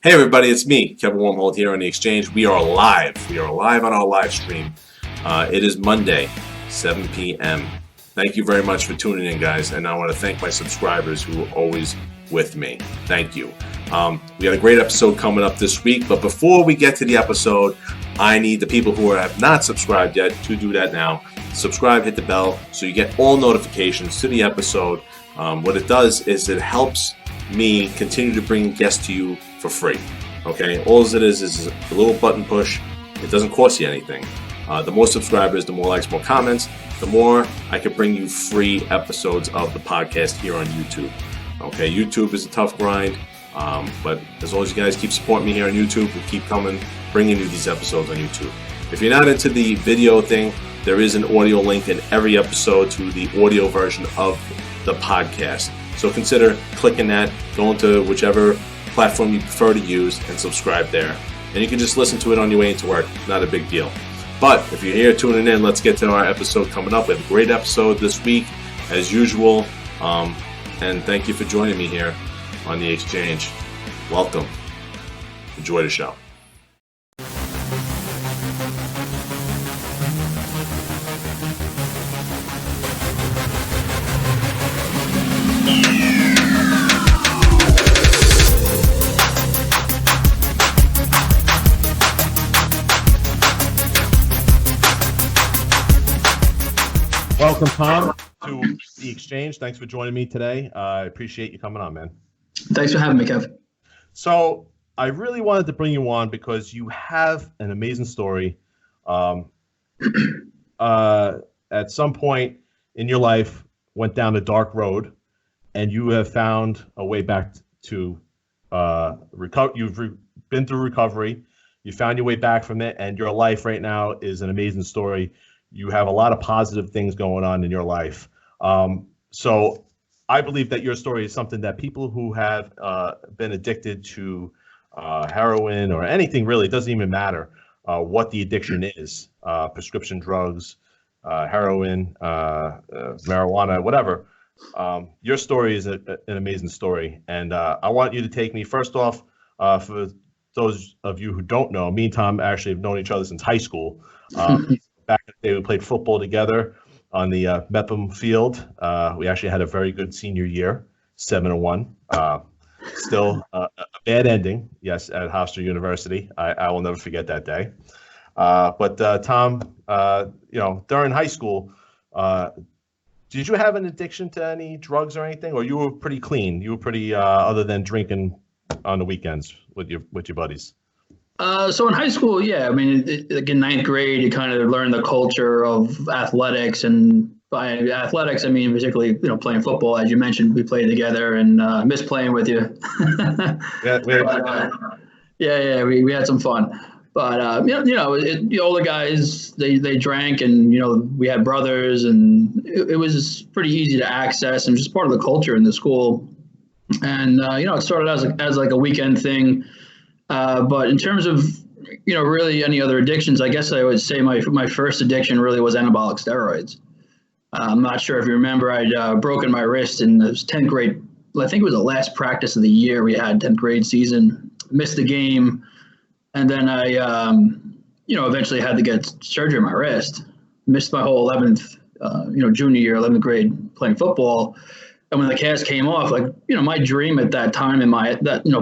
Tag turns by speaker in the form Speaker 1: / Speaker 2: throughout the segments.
Speaker 1: Hey everybody, it's me, Kevin Wormhold here on The Exchange. We are live. We are live on our live stream. It is Monday, 7 p.m. Thank you very much for tuning in, guys. And I want to thank my subscribers who are always with me. Thank you. We got a great episode coming up this week. But before we get to the episode, I need the people who have not subscribed yet to do that now. Subscribe, hit the bell so you get all notifications to the episode. What it does is it helps me continue to bring guests to you for free. Okay, all it is a little button push. It doesn't cost you anything. The more subscribers, the more likes, more comments, the more I can bring you free episodes of the podcast here on YouTube. Okay, YouTube is a tough grind, but as long as you guys keep supporting me here on YouTube, we'll keep coming, bringing you these episodes on YouTube. If you're not into the video thing, there is an audio link in every episode to the audio version of the podcast. So consider clicking that, going to whichever platform you prefer to use, and subscribe there. And you can just listen to it on your way into work. Not a big deal. But if you're here tuning in, let's get to our episode coming up. We have a great episode this week, as usual. And thank you for joining me here on The Exchange. Welcome. Enjoy the show. Welcome, Tom, to The Exchange. Thanks for joining me today. I appreciate you coming on, man.
Speaker 2: Thanks for having me, Kev.
Speaker 1: So I really wanted to bring you on because you have an amazing story. At some point in your life, went down a dark road, and you have found a way back to recover. You've been through recovery. You found your way back from it, and your life right now is an amazing story. You have a lot of positive things going on in your life. So I believe that your story is something that people who have been addicted to heroin or anything, really, it doesn't even matter what the addiction is, prescription drugs, heroin, marijuana, whatever. Your story is an amazing story. And I want you to take me first off, for those of you who don't know, me and Tom actually have known each other since high school. Back in the day, we played football together on the Mepham field. We actually had a very good senior year, 7-1. Still a bad ending, yes, at Hofstra University. I will never forget that day. But Tom, during high school, did you have an addiction to any drugs or anything, or you were pretty clean? You were pretty, other than drinking on the weekends with your buddies?
Speaker 2: So in high school, yeah, I mean, like in ninth grade, you kind of learn the culture of athletics, and by athletics, I mean particularly, playing football. As you mentioned, we played together, and I miss playing with you. We had some fun. But the older guys, they drank, and we had brothers, and it was pretty easy to access, and just part of the culture in the school. And it started as like a weekend thing. But in terms of, really any other addictions, I guess I would say my first addiction really was anabolic steroids. I'm not sure if you remember, I'd broken my wrist in the 10th grade. I think it was the last practice of the year we had, 10th grade season. Missed the game. And then I, eventually had to get surgery on my wrist. Missed my whole 11th, junior year, 11th grade playing football. And when the cast came off, my dream at that time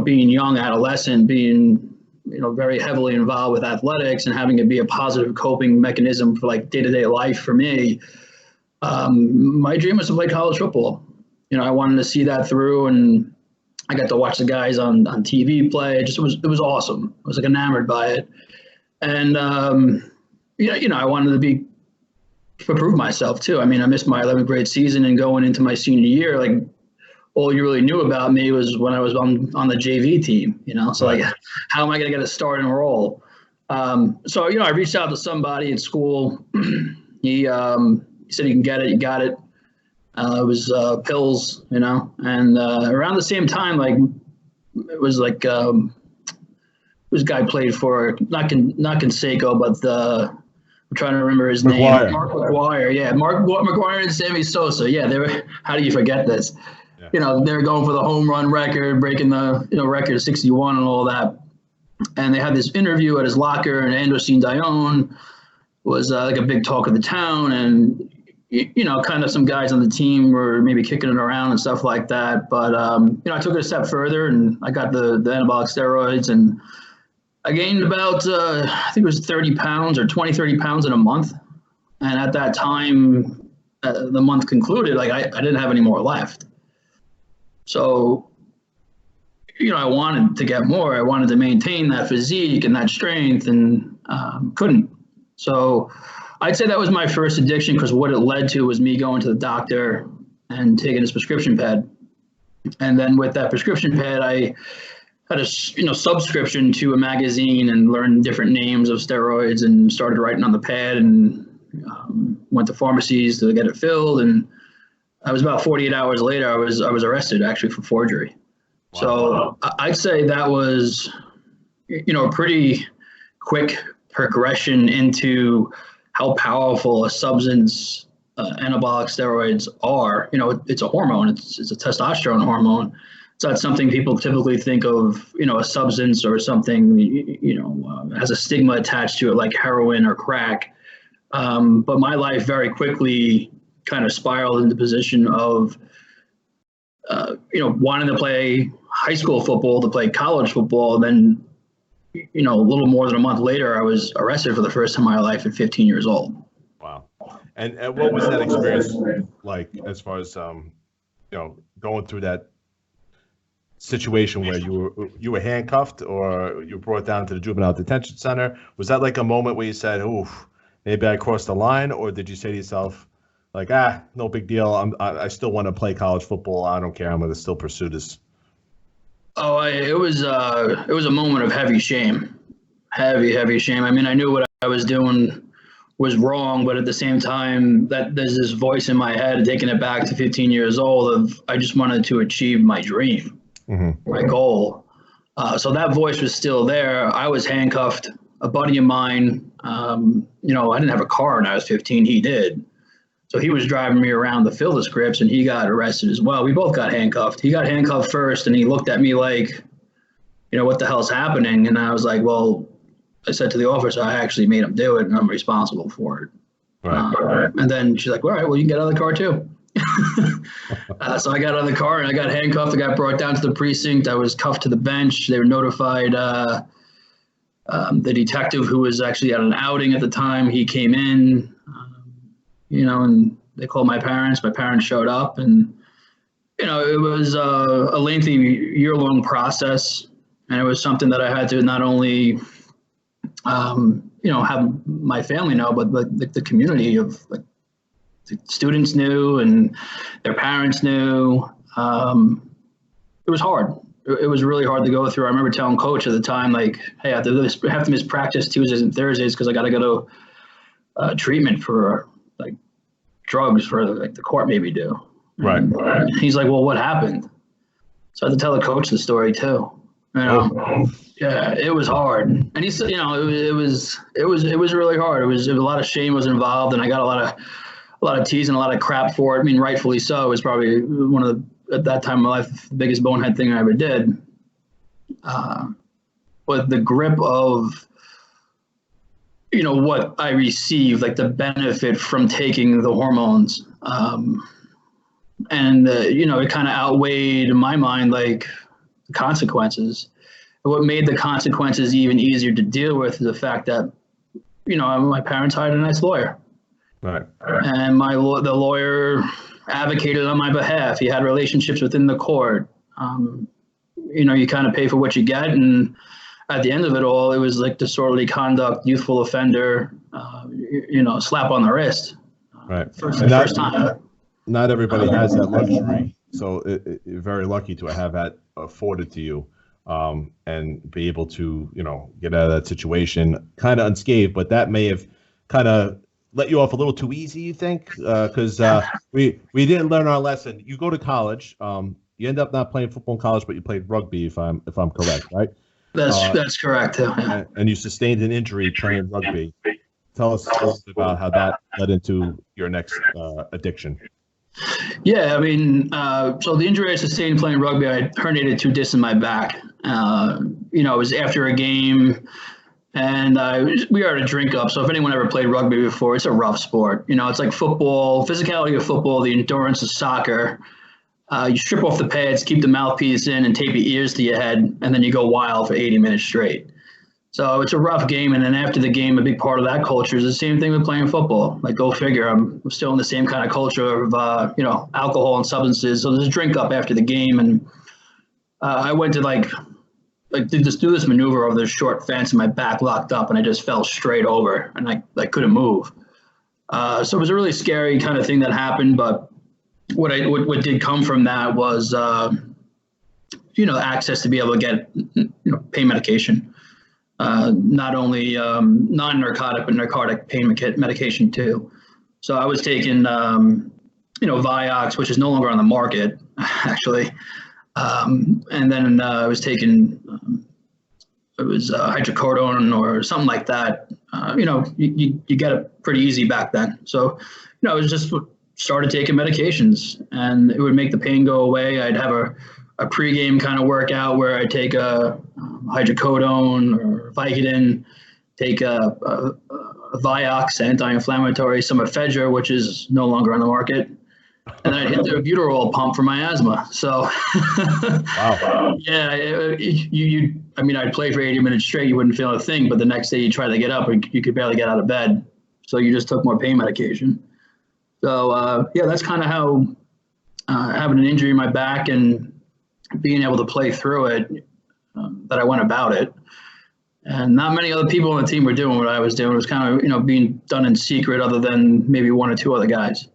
Speaker 2: being young adolescent, being, very heavily involved with athletics and having it be a positive coping mechanism for day-to-day life for me, my dream was to play college football. I wanted to see that through, and I got to watch the guys on TV play. It was awesome. I was enamored by it. And, I wanted to prove myself too. I mean, I missed my 11th grade season, and going into my senior year, all you really knew about me was when I was on the JV team, so how am I going to get a starting role? So, I reached out to somebody at school. He said, you can get it. You got it. It was pills, and around the same time, it was this guy played for not Conseco, but I'm trying to remember his name. Mark McGuire. Yeah, Mark McGuire and Sammy Sosa. Yeah, they were. How do you forget this? you know, they're going for the home run record, breaking the, you know, record of 61 and all that. And they had this interview at his locker, and Androsine Dione was like a big talk of the town. And, you know, kind of some guys on the team were maybe kicking it around and stuff like that. But, you know, I took it a step further, and I got the anabolic steroids, and I gained about, I think it was 30 pounds or 30 pounds in a month. And at that time, the month concluded, like I didn't have any more left. So, you know, I wanted to get more. I wanted to maintain that physique and that strength, and couldn't. So I'd say that was my first addiction, because what it led to was me going to the doctor and taking his prescription pad. And then with that prescription pad, I had a, you know, subscription to a magazine and learned different names of steroids and started writing on the pad, and went to pharmacies to get it filled. And I was about 48 hours later, I was arrested actually for forgery. Wow. So I'd say that was, you know, a pretty quick progression into how powerful a substance anabolic steroids are. You know, it's a hormone. It's a testosterone hormone. It's not something people typically think of, you know, a substance or something, you know, has a stigma attached to it like heroin or crack. But my life very quickly kind of spiraled into the position of, you know, wanting to play high school football, to play college football. Then, you know, a little more than a month later, I was arrested for the first time in my life at 15 years old.
Speaker 3: Wow. And what was that experience like, as far as, you know, going through that situation where you were handcuffed, or you were brought down to the juvenile detention center? Was that like a moment where you said, oof, maybe I crossed the line? Or did you say to yourself, like, no big deal, I still want to play college football, I don't care, I'm going to still pursue this?
Speaker 2: Oh, it was a moment of heavy shame. Heavy shame. I mean, I knew what I was doing was wrong, but at the same time, that there's this voice in my head taking it back to 15 years old of, I just wanted to achieve my dream, my goal. So that voice was still there. I was handcuffed. A buddy of mine, you know, I didn't have a car when I was 15. He did. So he was driving me around to fill the scripts, and he got arrested as well. We both got handcuffed. He got handcuffed first, and he looked at me like, you know, what the hell's happening? And I was like, well, I said to the officer, I actually made him do it, and I'm responsible for it. Right. And then she's like, all right, well, you can get out of the car too. So I got out of the car, and I got handcuffed. I got brought down to the precinct. I was cuffed to the bench. They were notified. The detective, who was actually at an outing at the time, he came in, you know, and they called my parents. My parents showed up, and, you know, it was a lengthy year-long process. And it was something that I had to not only, you know, have my family know, but the community of, like, the students knew and their parents knew. It was hard. It was really hard to go through. I remember telling coach at the time, like, hey, I have to miss practice Tuesdays and Thursdays because I got to go to treatment for, like, drugs for, like, the court made me do.
Speaker 3: Right.
Speaker 2: And he's like, well, what happened? So I had to tell the coach the story too. You know, yeah, it was hard. And he said, you know, it was really hard. It was a lot of shame was involved, and I got a lot of tease and a lot of crap for it. I mean, rightfully so. It was probably one of the, at that time in my life, the biggest bonehead thing I ever did. But the grip of, you know, what I received, like the benefit from taking the hormones, and you know, it kind of outweighed in my mind, like, the consequences. What made the consequences even easier to deal with is the fact that, you know, my parents hired a nice lawyer.
Speaker 3: Right.
Speaker 2: And the lawyer advocated on my behalf. He had relationships within the court. You know, you kind of pay for what you get, and at the end of it all, it was like disorderly conduct, youthful offender, you know, slap on the wrist.
Speaker 3: Right.
Speaker 2: First time.
Speaker 3: Not everybody has that luxury, so you're very lucky to have that afforded to you, and be able to, you know, get out of that situation kind of unscathed. But that may have kind of let you off a little too easy, you think? Because we didn't learn our lesson. You go to college, you end up not playing football in college, but you played rugby, if I'm correct, right?
Speaker 2: That's correct. Yeah.
Speaker 3: And you sustained an injury playing rugby. Tell us about how that led into your next addiction.
Speaker 2: Yeah, I mean, so the injury I sustained playing rugby, I herniated two discs in my back. It was after a game, and we were at a drink up. So if anyone ever played rugby before, it's a rough sport. It's like football, physicality of football, the endurance of soccer. You strip off the pads, keep the mouthpiece in, and tape your ears to your head, and then you go wild for 80 minutes straight. So it's a rough game, and then after the game, a big part of that culture is the same thing with playing football. Like, go figure, I'm still in the same kind of culture of, alcohol and substances. So there's a drink up after the game, and I went to do this maneuver over this short fence, and my back locked up, and I just fell straight over, and I couldn't move. So it was a really scary kind of thing that happened, but what did come from that was, access to be able to get, pain medication. Not only non-narcotic, but narcotic pain medication too. So I was taking, Vioxx, which is no longer on the market, actually. And then I was taking, hydrocodone or something like that. You get it pretty easy back then. So, I was just started taking medications, and it would make the pain go away. I'd have a pregame kind of workout where I take a hydrocodone or Vicodin, take a Vioxx anti-inflammatory, some ephedra, which is no longer on the market, and then I'd hit the albuterol pump for my asthma. So,
Speaker 3: Wow.
Speaker 2: yeah, I'd play for 80 minutes straight, you wouldn't feel a thing, but the next day you try to get up, you could barely get out of bed. So you just took more pain medication. So, that's kind of how having an injury in my back and being able to play through it, that I went about it. And not many other people on the team were doing what I was doing. It was kind of, being done in secret, other than maybe one or two other guys.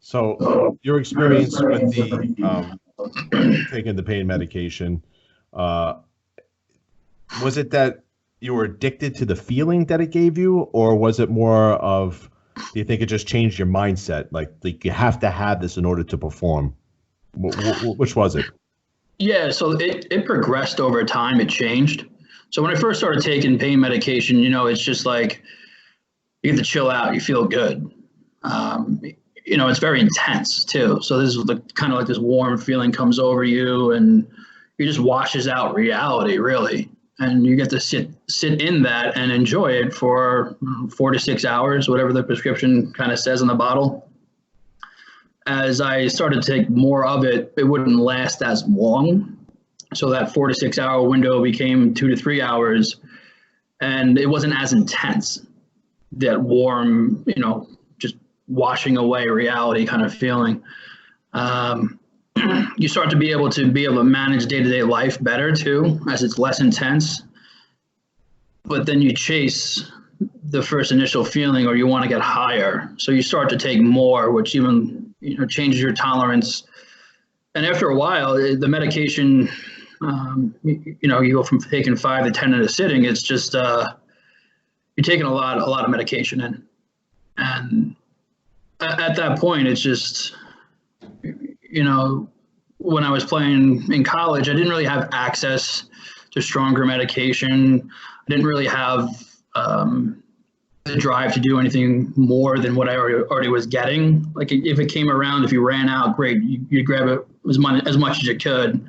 Speaker 3: So your experience with the taking the pain medication, was it that you were addicted to the feeling that it gave you, or was it more of, do you think it just changed your mindset? Like you have to have this in order to perform. Which was it?
Speaker 2: Yeah, so it progressed over time. It changed. So when I first started taking pain medication, it's just like you get to chill out, you feel good. It's very intense too. So this is kind of like this warm feeling comes over you, and it just washes out reality, really. And you get to sit in that and enjoy it for 4 to 6 hours, whatever the prescription kind of says on the bottle. As I started to take more of it, it wouldn't last as long. So that 4 to 6 hour window became 2 to 3 hours, and it wasn't as intense. That warm, just washing away reality kind of feeling. You start to be able to manage day-to-day life better too, as it's less intense. But then you chase the first initial feeling, or you want to get higher. So you start to take more, which even changes your tolerance. And after a while, the medication, you go from taking 5 to 10 in a sitting. It's just you're taking a lot of medication in, and at that point, it's just, when I was playing in college, I didn't really have access to stronger medication. I didn't really have the drive to do anything more than what I already was getting. Like, if it came around, if you ran out, great, you'd grab it as much as you could.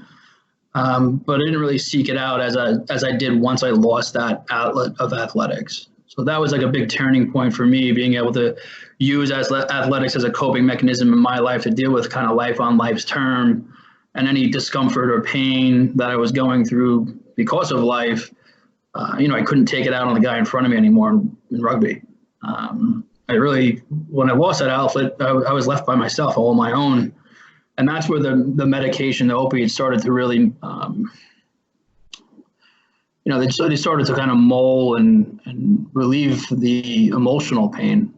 Speaker 2: But I didn't really seek it out as I did once I lost that outlet of athletics. So that was like a big turning point for me, being able to use athletics as a coping mechanism in my life to deal with kind of life on life's term, and any discomfort or pain that I was going through because of life. I couldn't take it out on the guy in front of me anymore in rugby. When I lost that outlet, I was left by myself, all on my own. And that's where the medication, the opiates, started to really, they started to kind of mull and relieve the emotional pain,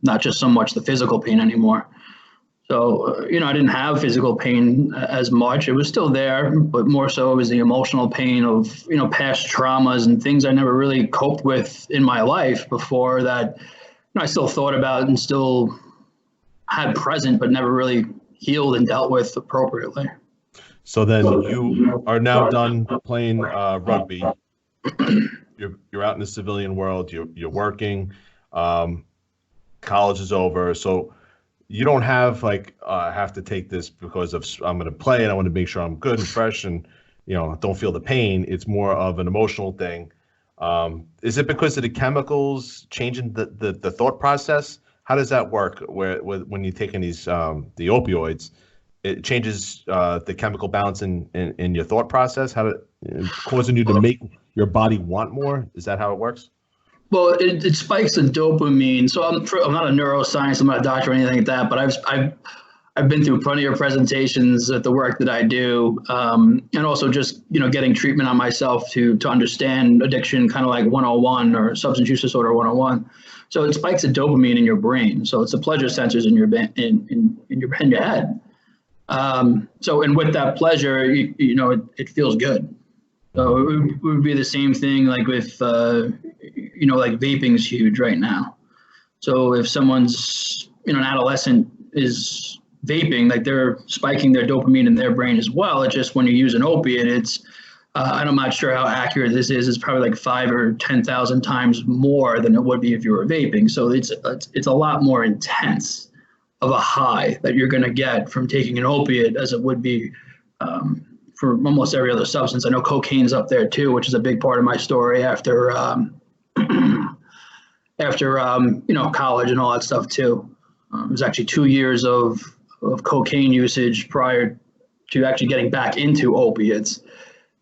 Speaker 2: not just so much the physical pain anymore. So, I didn't have physical pain as much. It was still there, but more so it was the emotional pain of, past traumas and things I never really coped with in my life before, that I still thought about and still had present, but never really healed and dealt with appropriately.
Speaker 3: So then you are now done playing rugby. You're out in the civilian world. You're working. College is over. So you don't have like I have to take this because of I'm going to play and I want to make sure I'm good and fresh and don't feel the pain. It's more of an emotional thing. Is it because of the chemicals changing the thought process? How does that work? Where when you're taking these the opioids, it changes the chemical balance in your thought process. How causing you to make your body want more? Is that how it works?
Speaker 2: Well, it spikes the dopamine. So I'm not a neuroscience, I'm not a doctor or anything like that, but I've been through plenty of presentations at the work that I do, and also just getting treatment on myself to understand addiction, kind of like 101 or substance use disorder 101. So it spikes the dopamine in your brain. So it's the pleasure sensors in your head. So and with that pleasure, it feels good. So it would be the same thing like with like vaping's huge right now. So if someone's an adolescent is vaping, like they're spiking their dopamine in their brain as well. It's just when you use an opiate, it's I'm not sure how accurate this is. It's probably like 5 or 10,000 times more than it would be if you were vaping. So it's a lot more intense of a high that you're going to get from taking an opiate as it would be for almost every other substance. I know cocaine's up there too, which is a big part of my story after college and all that stuff too. It was actually 2 years of cocaine usage prior to actually getting back into opiates.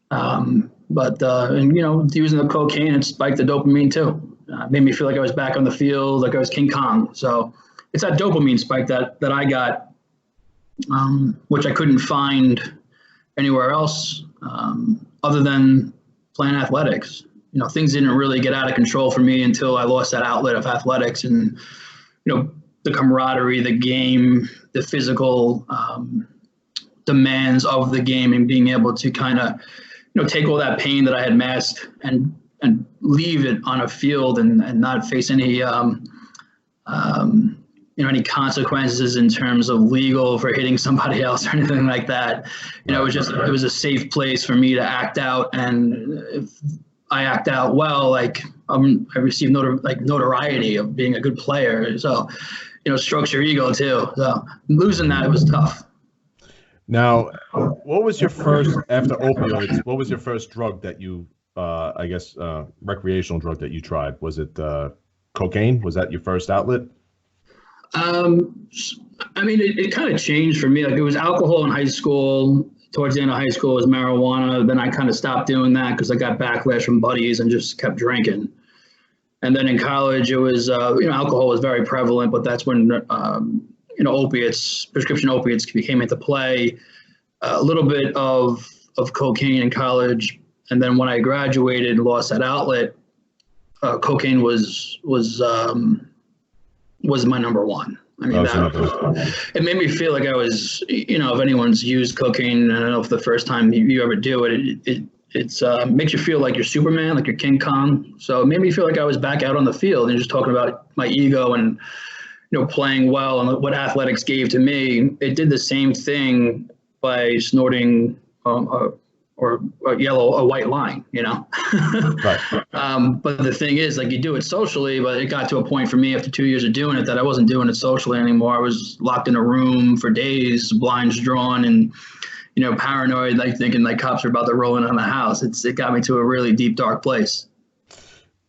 Speaker 2: But using the cocaine, it spiked the dopamine too. Made me feel like I was back on the field, like I was King Kong. So it's that dopamine spike that I got, which I couldn't find anywhere else other than playing athletics. Things didn't really get out of control for me until I lost that outlet of athletics and, the camaraderie, the game, the physical demands of the game, and being able to kind of, take all that pain that I had masked and leave it on a field and not face any, any consequences in terms of legal for hitting somebody else or anything like that. It was a safe place for me to act out. And if I act out well, like I receive notoriety of being a good player. So, strokes your ego too. So losing that, it was tough.
Speaker 3: Now, what was your first, after opioids, what was your first drug that you, recreational drug that you tried? Was it cocaine? Was that your first outlet?
Speaker 2: It kind of changed for me. Like it was alcohol in high school. Towards the end of high school, it was marijuana. Then I kind of stopped doing that because I got backlash from buddies and just kept drinking. And then in college, it was, alcohol was very prevalent, but that's when, prescription opiates came into play. A little bit of cocaine in college. And then when I graduated and lost that outlet, cocaine was my number one. It made me feel like I was, if anyone's used cocaine, I don't know if the first time you ever do it, it makes you feel like you're Superman, like you're King Kong. So it made me feel like I was back out on the field and just talking about my ego and, playing well and what athletics gave to me. It did the same thing by snorting a white line,
Speaker 3: Right.
Speaker 2: But the thing is, like, you do it socially, but it got to a point for me after 2 years of doing it that I wasn't doing it socially anymore. I was locked in a room for days, blinds drawn, and, paranoid, like thinking like cops are about to roll in on the house. It got me to a really deep, dark place.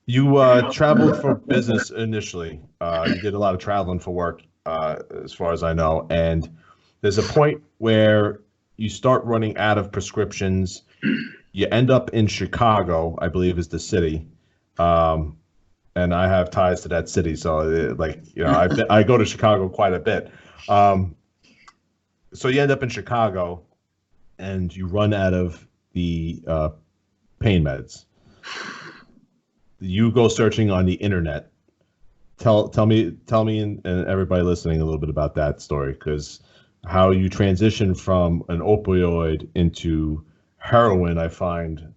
Speaker 3: You traveled for business initially. You did a lot of traveling for work, as far as I know. And there's a point where you start running out of prescriptions. You end up in Chicago, I believe is the city. And I have ties to that city. So I go to Chicago quite a bit. So you end up in Chicago and you run out of the pain meds. You go searching on the internet. Tell me and everybody listening a little bit about that story, because how you transition from an opioid into heroin, I find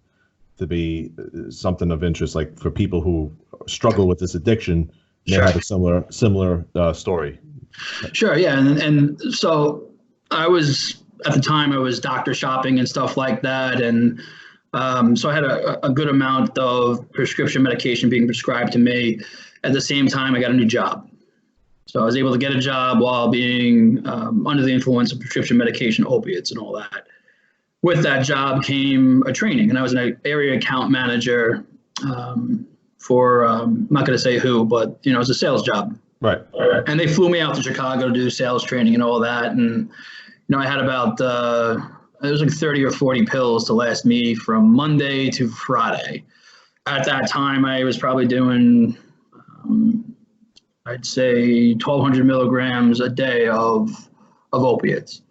Speaker 3: to be something of interest. Like for people who struggle with this addiction, they have a similar story.
Speaker 2: Sure, yeah, and so I was at the time I was doctor shopping and stuff like that, and so I had a good amount of prescription medication being prescribed to me. At the same time, I got a new job. So I was able to get a job while being under the influence of prescription medication, opiates, and all that. With that job came a training, and I was an area account manager for, I'm not going to say who, but, you know, it was a sales job.
Speaker 3: Right.
Speaker 2: And they flew me out to Chicago to do sales training and all that. And, you know, I had about, it was like 30 or 40 pills to last me from Monday to Friday. At that time, I was probably doing, I'd say 1,200 milligrams a day of opiates.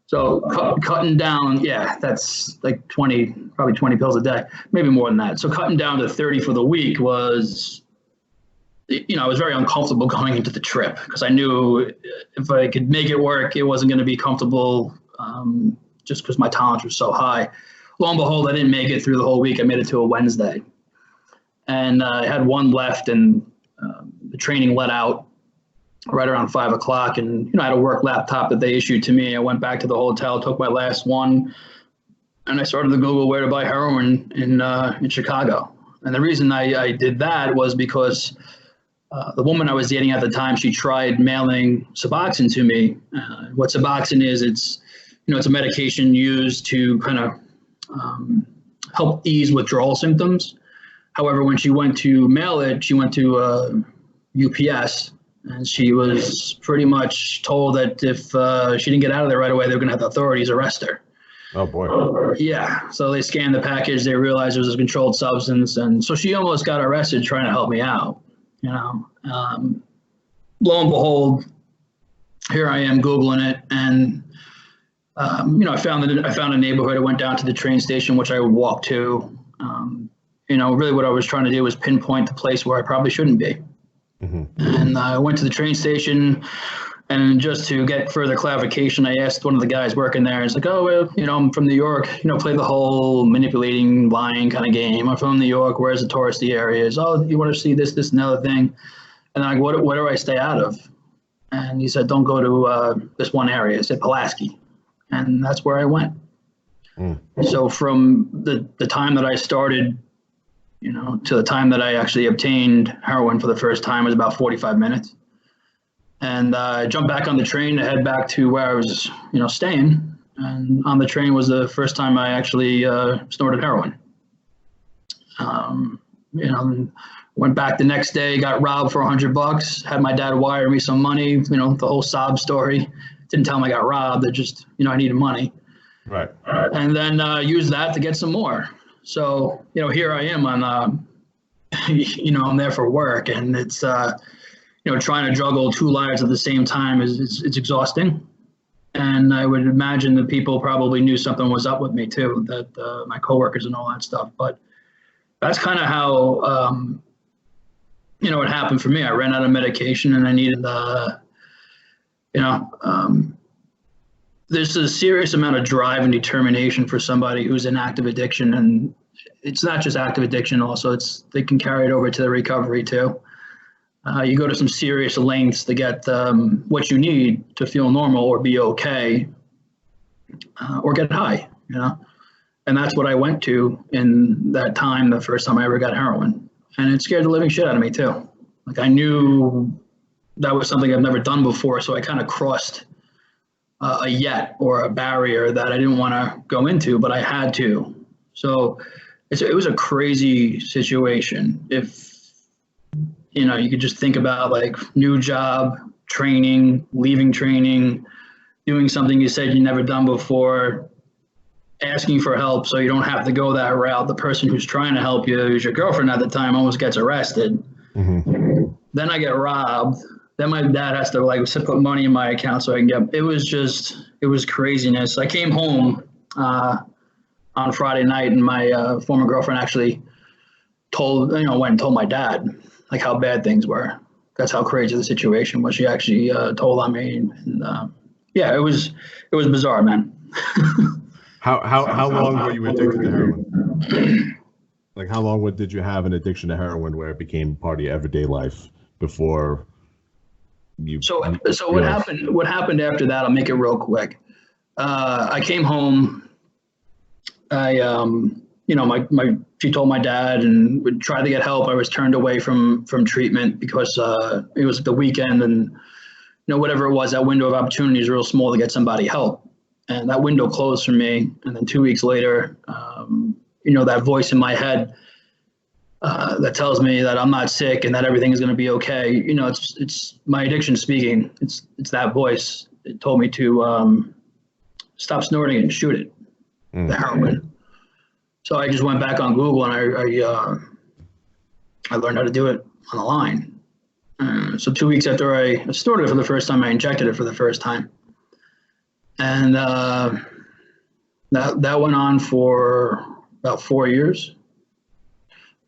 Speaker 2: So cutting down, yeah, that's like probably 20 pills a day, maybe more than that. So cutting down to 30 for the week was, you know, I was very uncomfortable going into the trip because I knew if I could make it work, it wasn't going to be comfortable just because my tolerance was so high. Lo and behold, I didn't make it through the whole week. I made it to a Wednesday. And I had one left, and the training let out right around 5 o'clock. And, you know, I had a work laptop that they issued to me. I went back to the hotel, took my last one, and I started to Google where to buy heroin in Chicago. And the reason I did that was because the woman I was dating at the time, she tried mailing Suboxone to me. What Suboxone is, it's a medication used to kind of help ease withdrawal symptoms. However, when she went to mail it, she went to UPS, and she was pretty much told that if she didn't get out of there right away, they were going to have the authorities arrest her.
Speaker 3: Oh, boy.
Speaker 2: Yeah. So they scanned the package. They realized it was a controlled substance. And so she almost got arrested trying to help me out. You know, lo and behold, here I am Googling it. And, you know, I found a neighborhood. I went down to the train station, which I would walk to. You know, really what I was trying to do was pinpoint the place where I probably shouldn't be. Mm-hmm. And I went to the train station, and just to get further clarification, I asked one of the guys working there. It's like, oh, well, you know, I'm from New York, you know, play the whole manipulating, lying kind of game. I'm from New York. Where's the touristy areas? Oh, you want to see this, and the other thing. And I'm like, what do I stay out of? And he said, don't go to this one area. I said, Pulaski. And that's where I went. Mm. So from the time that I started, you know, to the time that I actually obtained heroin for the first time was about 45 minutes. And I jumped back on the train to head back to where I was, you know, staying. And on the train was the first time I actually snorted heroin. You know, went back the next day, got robbed for $100, had my dad wire me some money, you know, the whole sob story. Didn't tell him I got robbed. I just, you know, I needed money. Right. And then used that to get some more. So, you know, here I am on, you know, I'm there for work, and it's, you know, trying to juggle two lives at the same time it's exhausting. And I would imagine that people probably knew something was up with me too, that my coworkers and all that stuff. But that's kind of how, you know, it happened for me. I ran out of medication, and I needed, you know, there's a serious amount of drive and determination for somebody who's in active addiction. And it's not just active addiction, also they can carry it over to the recovery too. You go to some serious lengths to get what you need to feel normal or be okay, or get high, you know? And that's what I went to in that time, the first time I ever got heroin. And it scared the living shit out of me too. Like, I knew that was something I've never done before, so I kind of crossed a yet or a barrier that I didn't want to go into, but I had to. So it was a crazy situation. If, you know, you could just think about like new job, training, leaving training, doing something you said you never done before, asking for help so you don't have to go that route. The person who's trying to help you, who's your girlfriend at the time, almost gets arrested. Mm-hmm. Then I get robbed. Then my dad has to like put money in my account so I can get. It was craziness. I came home on Friday night, and my former girlfriend actually went and told my dad like how bad things were. That's how crazy the situation was. She actually told on me, and yeah, it was bizarre, man.
Speaker 3: How long were you addicted to heroin? Like, how long did you have an addiction to heroin where it became part of your everyday life before you? So
Speaker 2: what happened? What happened after that? I'll make it real quick. I came home. You know, she told my dad and would try to get help. I was turned away from treatment because it was the weekend, and whatever it was, that window of opportunity is real small to get somebody help. And that window closed for me. And then 2 weeks later, that voice in my head that tells me that I'm not sick and that everything is going to be okay. It's my addiction speaking. It's that voice. It told me to stop snorting it and shoot it, the heroin. So I just went back on Google and I learned how to do it on the line. So 2 weeks after I snorted it for the first time, I injected it for the first time. And that went on for about 4 years,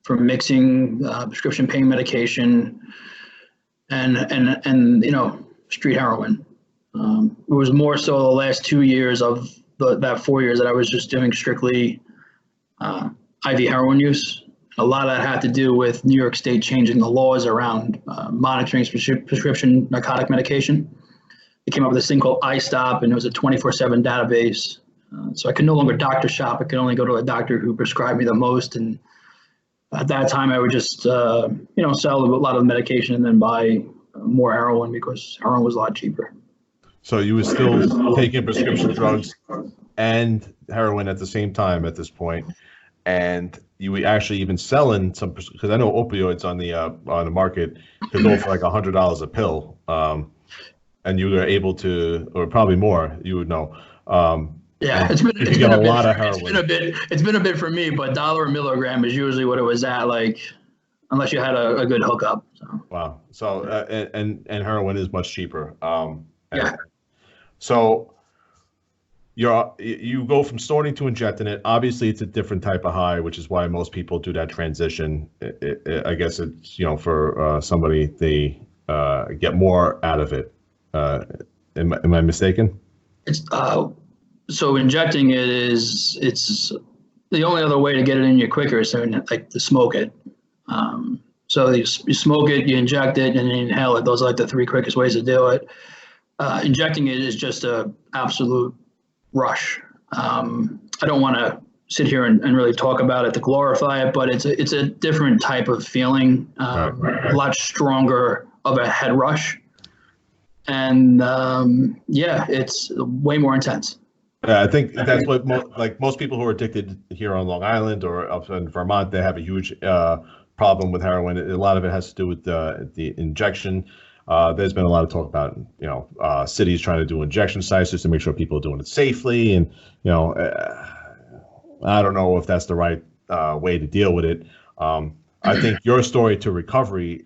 Speaker 2: from mixing prescription pain medication and street heroin. It was more so the last 2 years of that 4 years that I was just doing strictly IV heroin use. A lot of that had to do with New York State changing the laws around monitoring prescription narcotic medication. They came up with this thing called iStop, and it was a 24/7 database. So I could no longer doctor shop. I could only go to a doctor who prescribed me the most. And at that time, I would just, sell a lot of the medication and then buy more heroin because heroin was a lot cheaper.
Speaker 3: So you were still taking prescription drugs and heroin at the same time at this point, and you were actually even selling some, because I know opioids on the market could go for like $100 a pill, and you were able to, or probably more, you would know.
Speaker 2: Yeah, it's been a lot of heroin. It's been a bit for me, but $1 a milligram is usually what it was at, like, unless you had a good hookup. So.
Speaker 3: Wow. So and heroin is much cheaper.
Speaker 2: Yeah.
Speaker 3: So you go from snorting to injecting it. Obviously, it's a different type of high, which is why most people do that transition. I guess it's for somebody, they get more out of it. Am I mistaken?
Speaker 2: It's so injecting it it's the only other way to get it in you quicker is to smoke it. So you smoke it, you inject it, and you inhale it. Those are like the three quickest ways to do it. Injecting it is just a absolute rush. I don't want to sit here and really talk about it to glorify it, but it's a different type of feeling, a lot stronger of a head rush. And it's way more intense.
Speaker 3: I think that's what most people who are addicted here on Long Island or up in Vermont, they have a huge problem with heroin. A lot of it has to do with the injection. There's been a lot of talk about cities trying to do injection sites just to make sure people are doing it safely, and I don't know if that's the right way to deal with it. I think your story to recovery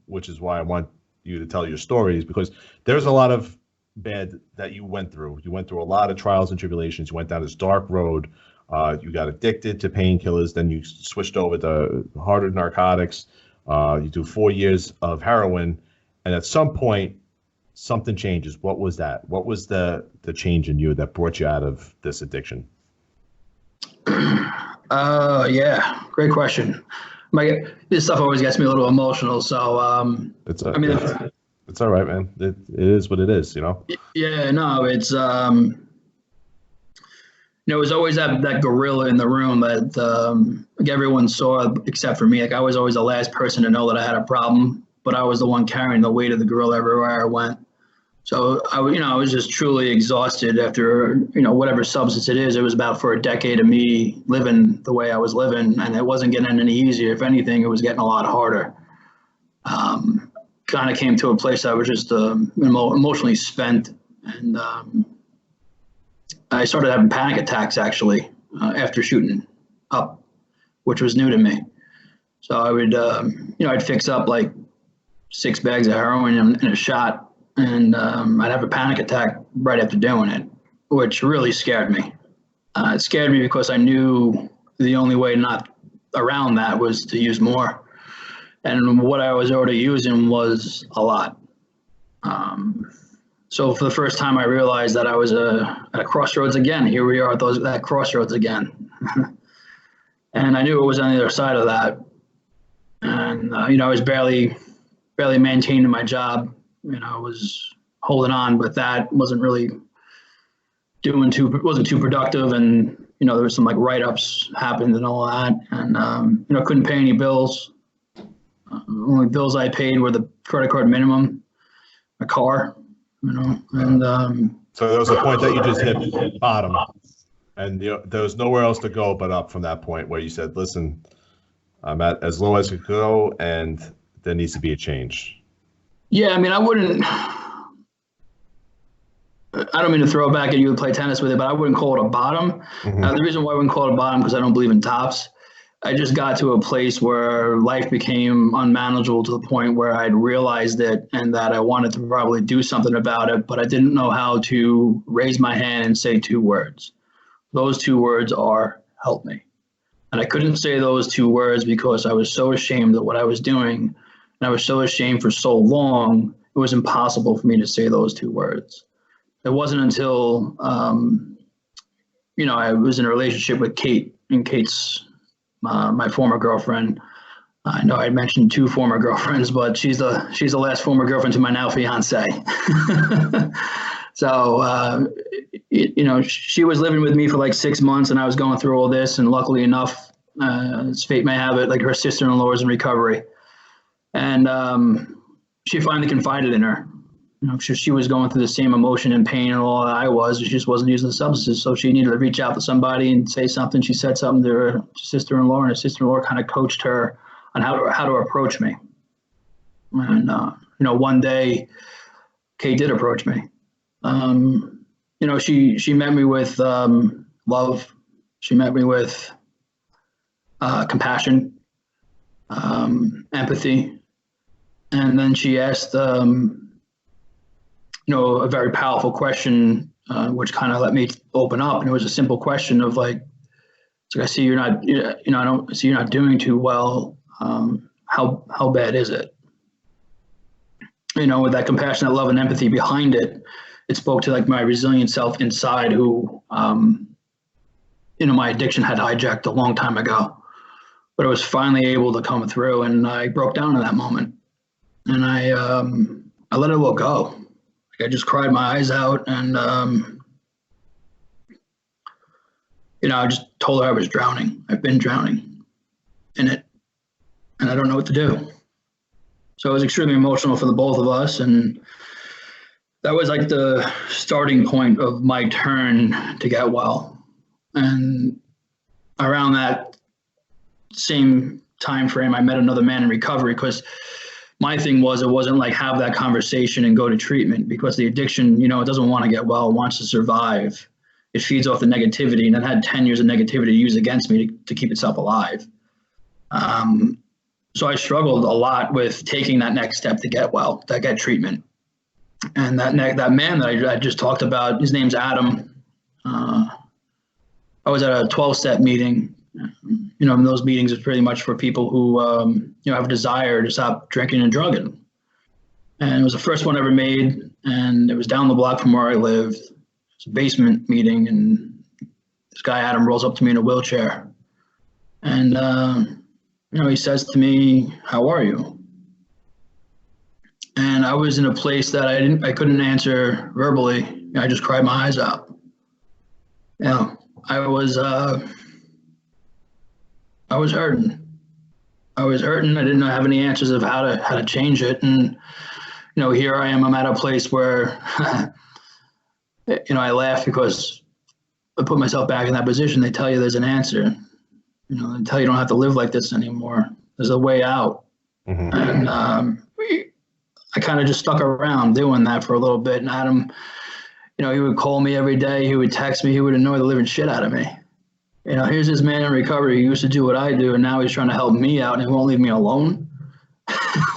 Speaker 3: which is why I want you to tell your stories, because there's a lot of bad that you went through. You went through a lot of trials and tribulations. You went down this dark road. You got addicted to painkillers. Then you switched over to harder narcotics. You do 4 years of heroin. And at some point, something changes. What was that? What was the change in you that brought you out of this addiction?
Speaker 2: Yeah, great question. This stuff always gets me a little emotional. So
Speaker 3: it's all right, man. It is what it is,
Speaker 2: Yeah, no, it's it was always that gorilla in the room that everyone saw except for me. Like I was always the last person to know that I had a problem, but I was the one carrying the weight of the gorilla everywhere I went. So I was just truly exhausted after, whatever substance it is. It was about for a decade of me living the way I was living, and it wasn't getting any easier. If anything, it was getting a lot harder. Kind of came to a place I was just emotionally spent, and I started having panic attacks actually after shooting up, which was new to me. So I would, I'd fix up like 6 bags of heroin in a shot. And I'd have a panic attack right after doing it, which really scared me. It scared me because I knew the only way not around that was to use more. And what I was already using was a lot. So for the first time, I realized that I was at a crossroads again. Here we are at that crossroads again. And I knew it was on the other side of that. And, I was barely maintaining my job. I was holding on, but that wasn't really wasn't too productive. And, there was some like write-ups happened and all that. And, couldn't pay any bills. Only bills I paid were the credit card minimum, a car, and
Speaker 3: So there was a point that you just hit bottom, and there was nowhere else to go but up from that point where you said, listen, I'm at as low as it could go, and there needs to be a change.
Speaker 2: Yeah, I mean, I don't mean to throw it back at you and play tennis with it, but I wouldn't call it a bottom. The reason why I wouldn't call it a bottom, because I don't believe in tops. I just got to a place where life became unmanageable to the point where I'd realized it and that I wanted to probably do something about it, but I didn't know how to raise my hand and say 2 words. Those 2 words are help me. And I couldn't say those 2 words because I was so ashamed of what I was doing. And I was so ashamed for so long, it was impossible for me to say those 2 words. It wasn't until, I was in a relationship with Kate, and Kate's my former girlfriend. I know I mentioned 2 former girlfriends, but she's the last former girlfriend to my now fiance. So, she was living with me for like 6 months, and I was going through all this. And luckily enough, as fate may have it, like her sister-in-law is in recovery, and she finally confided in her. She was going through the same emotion and pain and all that I was. She just wasn't using the substances, so she needed to reach out to somebody and say something. She said something to her sister-in-law, and her sister-in-law kind of coached her on how to approach me. And one day, Kate did approach me. She met me with love. She met me with compassion, empathy, and then she asked a very powerful question, which kind of let me open up. And it was a simple question of like, I see you're not, I don't see you're not doing too well. How bad is it? With that compassion, that love, and empathy behind it, it spoke to like my resilient self inside, who, my addiction had hijacked a long time ago, but I was finally able to come through, and I broke down in that moment, and I let it all go. I just cried my eyes out, and I just told her I was drowning. I've been drowning in it, and I don't know what to do. So it was extremely emotional for the both of us, and that was like the starting point of my turn to get well. And around that same time frame, I met another man in recovery, because my thing was, it wasn't like have that conversation and go to treatment, because the addiction, it doesn't want to get well, it wants to survive. It feeds off the negativity, and it had 10 years of negativity used against me to keep itself alive. So I struggled a lot with taking that next step to get well, to get treatment. And that man that I just talked about, his name's Adam. I was at a 12-step meeting. And those meetings are pretty much for people who, have a desire to stop drinking and drugging. And it was the first one I ever made, and it was down the block from where I lived. It's a basement meeting, and this guy Adam rolls up to me in a wheelchair, and he says to me, "How are you?" And I was in a place that I couldn't answer verbally. I just cried my eyes out. I was hurting. I didn't have any answers of how to change it. And, here I am, I'm at a place where, I laugh because I put myself back in that position. They tell you there's an answer, they tell you don't have to live like this anymore. There's a way out. Mm-hmm. And I kind of just stuck around doing that for a little bit. And Adam, he would call me every day. He would text me. He would annoy the living shit out of me. Here's this man in recovery who used to do what I do, and now he's trying to help me out, and he won't leave me alone.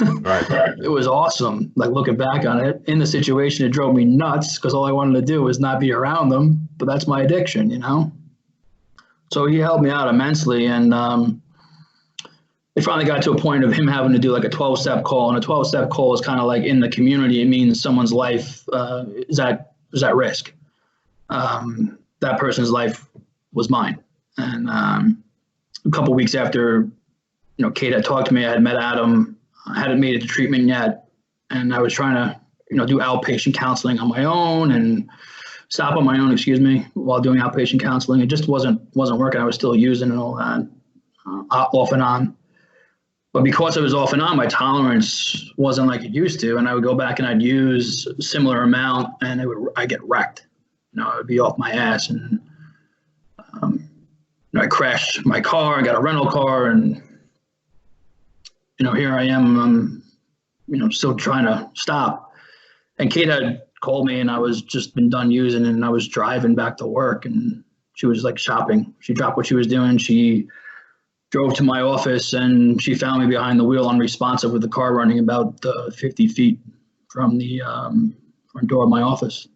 Speaker 2: Right. It was awesome. Like, looking back on it, in the situation, it drove me nuts, because all I wanted to do was not be around them. But that's my addiction, So he helped me out immensely, and it finally got to a point of him having to do like a 12-step call, and a 12-step call is kind of like in the community. It means someone's life is at risk. That person's life was mine. And a couple of weeks after, Kate had talked to me, I had met Adam. I hadn't made it to treatment yet, and I was trying to, do outpatient counseling on my own and stop on my own, while doing outpatient counseling. It just wasn't working. I was still using and all that, off and on. But because it was off and on, my tolerance wasn't like it used to. And I would go back and I'd use a similar amount and I'd get wrecked. I would be off my ass. And I crashed my car, I got a rental car, and here I am, I'm still trying to stop. And Kate had called me and I was just been done using and I was driving back to work and she was like shopping. She dropped what she was doing. She drove to my office and she found me behind the wheel unresponsive with the car running about 50 feet from the front door of my office.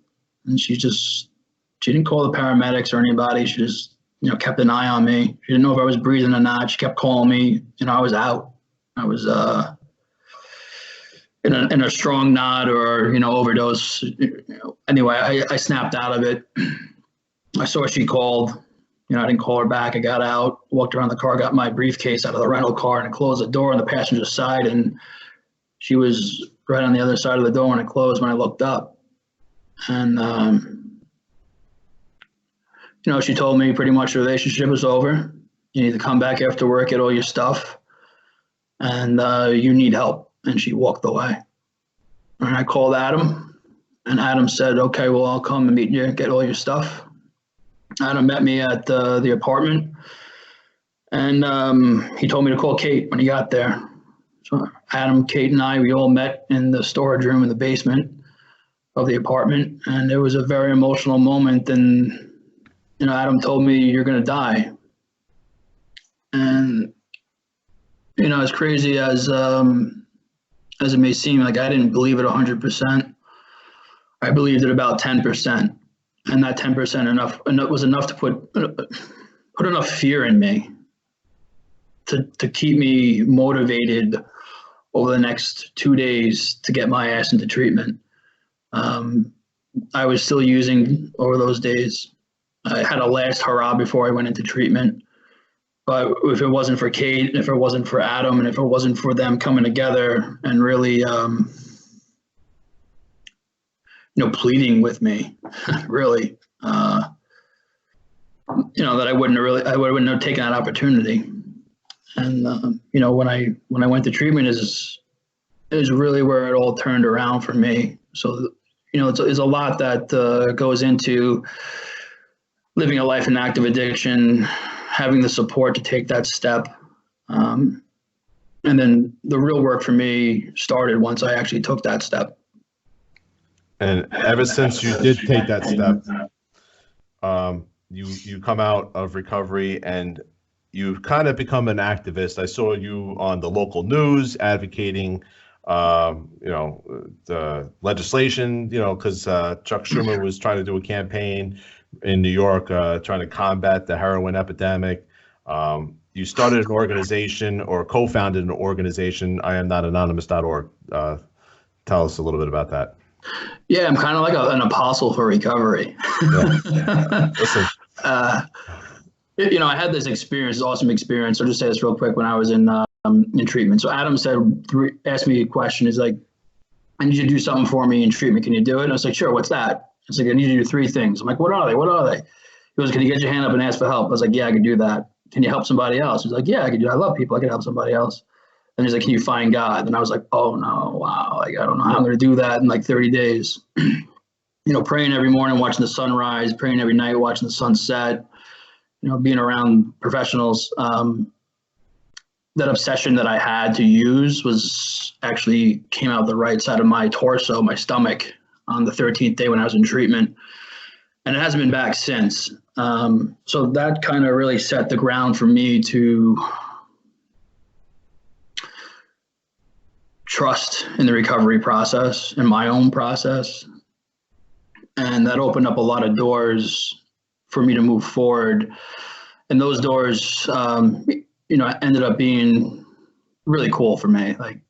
Speaker 2: And she didn't call the paramedics or anybody. She just, kept an eye on me. She didn't know if I was breathing or not. She kept calling me. I was out. I was in a strong nod or, overdose. Anyway, I snapped out of it. I saw she called. I didn't call her back. I got out, walked around the car, got my briefcase out of the rental car and closed the door on the passenger side. And she was right on the other side of the door when it closed when I looked up. And, she told me pretty much the relationship was over. You need to come back after work, get all your stuff, and you need help. And she walked away. And I called Adam, and Adam said, okay, well, I'll come and meet you, get all your stuff. Adam met me at the apartment, and he told me to call Kate when he got there. So Adam, Kate, and we all met in the storage room in the basement of the apartment, and it was a very emotional moment. And Adam told me, you're going to die. And as crazy as it may seem, like I didn't believe it 100%. I believed it about 10%, and that 10% was enough to put enough fear in me to keep me motivated over the next 2 days to get my ass into treatment. I was still using over those days. I had a last hurrah before I went into treatment. But if it wasn't for Kate, if it wasn't for Adam, and if it wasn't for them coming together and really, pleading with me, really, that I wouldn't have taken that opportunity. And when I went to treatment is really where it all turned around for me. So it's a lot that goes into living a life in active addiction, having the support to take that step. And then the real work for me started once I actually took that step.
Speaker 3: And ever since you did take that step, you come out of recovery and you've kind of become an activist. I saw you on the local news advocating, the legislation, because Chuck Schumer was trying to do a campaign in New York, trying to combat the heroin epidemic. You started an organization or co-founded an organization, IamNotAnonymous.org. Tell us a little bit about that.
Speaker 2: Yeah, I'm kind of like an apostle for recovery.
Speaker 3: Yeah. Listen.
Speaker 2: I had this awesome experience. I'll just say this real quick. When I was in treatment, so Adam asked me a question. He's like, I need you to do something for me in treatment. Can you do it? And I was like, sure. What's that? It's like, I need you to do 3 things. I'm like, what are they? He goes, can you get your hand up and ask for help? I was like, yeah, I can do that. Can you help somebody else? He's like, yeah, I can do that. I love people. I can help somebody else. And he's like, can you find God? And I was like, oh no, wow. Like, I don't know how I'm going to do that in like 30 days. Praying every morning, watching the sunrise, praying every night, watching the sunset, being around professionals. That obsession that I had to use came out the right side of my torso, my stomach, on the 13th day when I was in treatment. And it hasn't been back since. So that kind of really set the ground for me to trust in the recovery process, in my own process. And that opened up a lot of doors for me to move forward. And those doors, ended up being really cool for me. Like,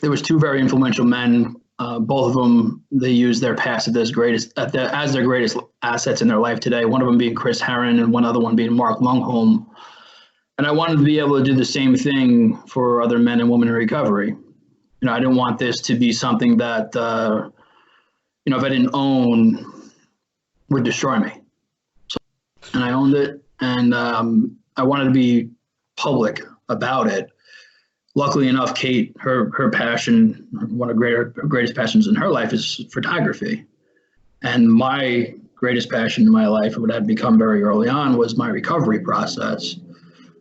Speaker 2: there was 2 very influential men. Both of them, they used their past as their greatest assets in their life today. One of them being Chris Heron and one other one being Mark Lungholm. And I wanted to be able to do the same thing for other men and women in recovery. I didn't want this to be something that, if I didn't own, would destroy me. And I owned it, and I wanted to be public about it. Luckily enough, Kate, her passion, one of her greatest passions in her life is photography. And my greatest passion in my life, what had become very early on, was my recovery process.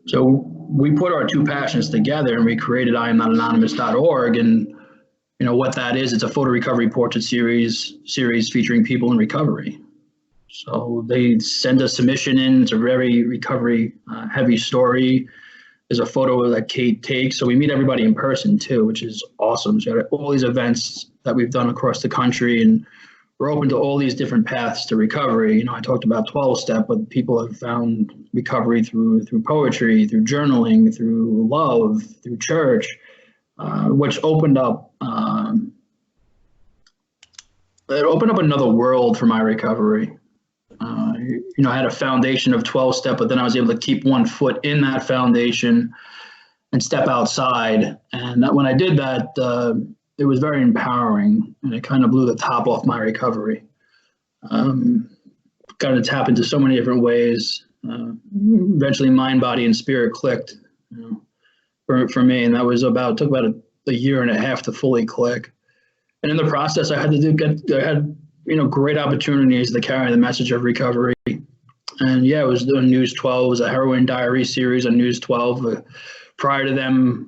Speaker 2: So we put our two passions together and we created IamNotAnonymous.org. And what that is, it's a photo recovery portrait series featuring people in recovery. So they send a submission in. It's a very recovery heavy story. There's a photo that Kate takes. So we meet everybody in person too, which is awesome. So all these events that we've done across the country, and we're open to all these different paths to recovery. I talked about 12-step, but people have found recovery through poetry, through journaling, through love, through church, which opened up another world for my recovery. I had a foundation of 12-step, but then I was able to keep one foot in that foundation and step outside. And when I did that, it was very empowering, and it kind of blew the top off my recovery. Got to tap into so many different ways. Eventually, mind, body, and spirit clicked for me, and that was took about a year and a half to fully click. And in the process, I had great opportunities to carry the message of recovery. And yeah, it was doing News 12. It was a Heroin Diary series on News 12. Prior to them,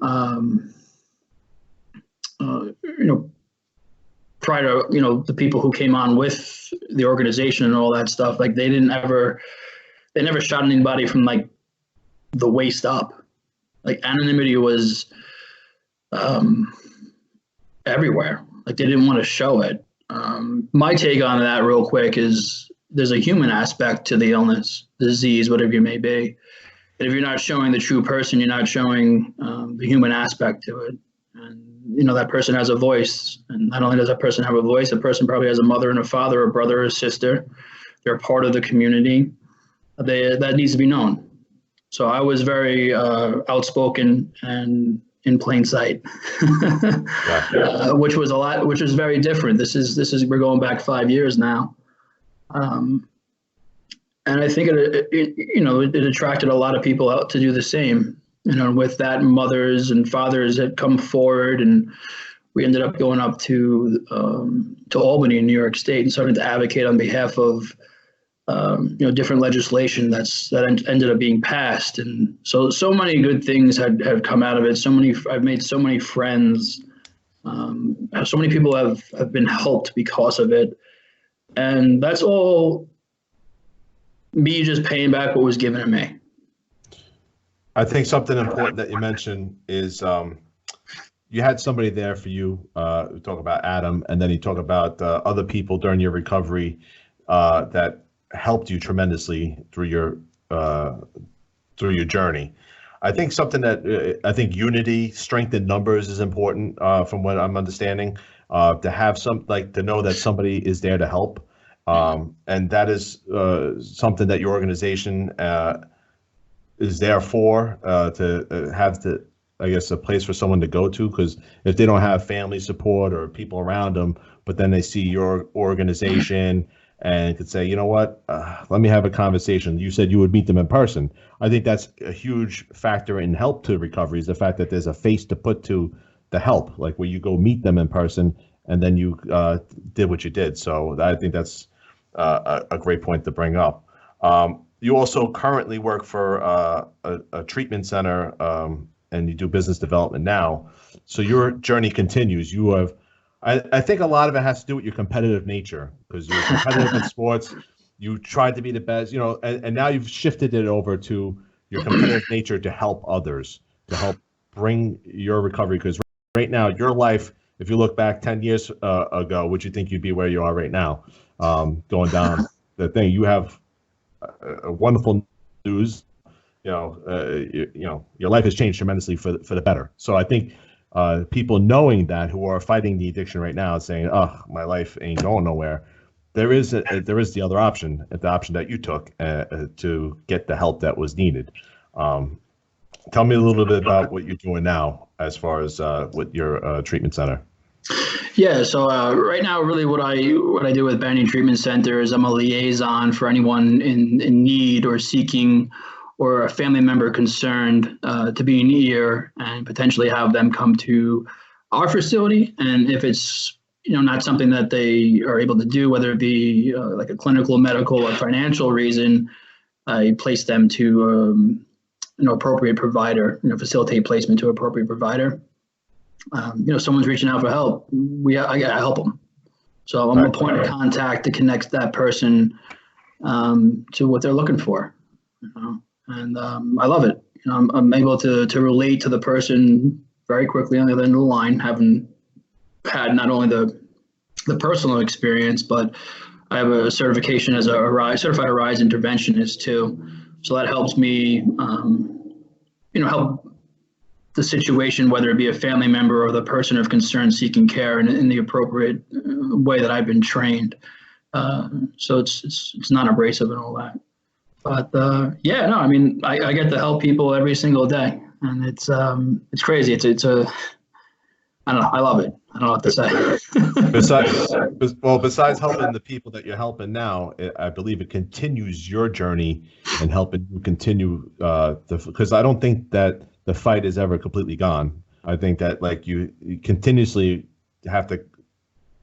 Speaker 2: prior to the people who came on with the organization and all that stuff, like they never shot anybody from like the waist up. Like anonymity was everywhere. Like they didn't want to show it. My take on that real quick is there's a human aspect to the illness, disease, whatever you may be. And if you're not showing the true person, you're not showing the human aspect to it. And, that person has a voice. And not only does that person have a voice, the person probably has a mother and a father, a brother or a sister. They're part of the community. That needs to be known. So I was very outspoken and in plain sight, which was very different. We're going back 5 years now. And I think it attracted a lot of people out to do the same. With that, mothers and fathers had come forward, and we ended up going up to Albany in New York State and starting to advocate on behalf of different legislation that ended up being passed. And so many good things have come out of it. I've made so many friends. So many people have been helped because of it. And that's all me just paying back what was given to me.
Speaker 3: I think something important that you mentioned is you had somebody there for you. We talk about Adam, and then you talk about other people during your recovery that helped you tremendously through your journey. I think something that I think unity, strength in numbers is important from what I'm understanding. To have to know that somebody is there to help, and that is something that your organization is there for, to have a place for someone to go to, because if they don't have family support or people around them, but then they see your organization and could say, you know what, let me have a conversation. You said you would meet them in person. I think that's a huge factor in help to recovery, is the fact that there's a face to put to the help, like where you go meet them in person and then you did what you did. So I think that's a great point to bring up. You also currently work for a treatment center, and you do business development now. So your journey continues. You have, I think a lot of it has to do with your competitive nature, because you're competitive in sports. You tried to be the best, and now you've shifted it over to your competitive nature to help others, to help bring your recovery. Because right now, your life, if you look back 10 years ago, would you think you'd be where you are right now, going down the thing? You have a wonderful news. Your life has changed tremendously for the better. So I think people knowing that, who are fighting the addiction right now, saying, "Oh, my life ain't going nowhere," there is the other option, the option that you took to get the help that was needed. Tell me a little bit about what you're doing now, as far as with your treatment center.
Speaker 2: Yeah, so right now, really, what I do with benShea Treatment Center is I'm a liaison for anyone in need or seeking or a family member concerned, to be an ear and potentially have them come to our facility. And if it's not something that they are able to do, whether it be like a clinical, medical, or financial reason, I place them to appropriate provider, facilitate placement to appropriate provider. Someone's reaching out for help, I gotta help them. So I'm a point of contact to connect that person to what they're looking for, and I love it. I'm able to relate to the person very quickly on the other end of the line, having had not only the personal experience, but I have a certification as a certified Arise interventionist too. So that helps me, help the situation, whether it be a family member or the person of concern seeking care in the appropriate way that I've been trained. So it's non-abrasive and all that. But I get to help people every single day, and it's crazy. It's I don't know. I love it. I don't know what to say.
Speaker 3: Besides helping the people that you're helping now, I believe it continues your journey and helping you continue because I don't think that the fight is ever completely gone. I think that you continuously have to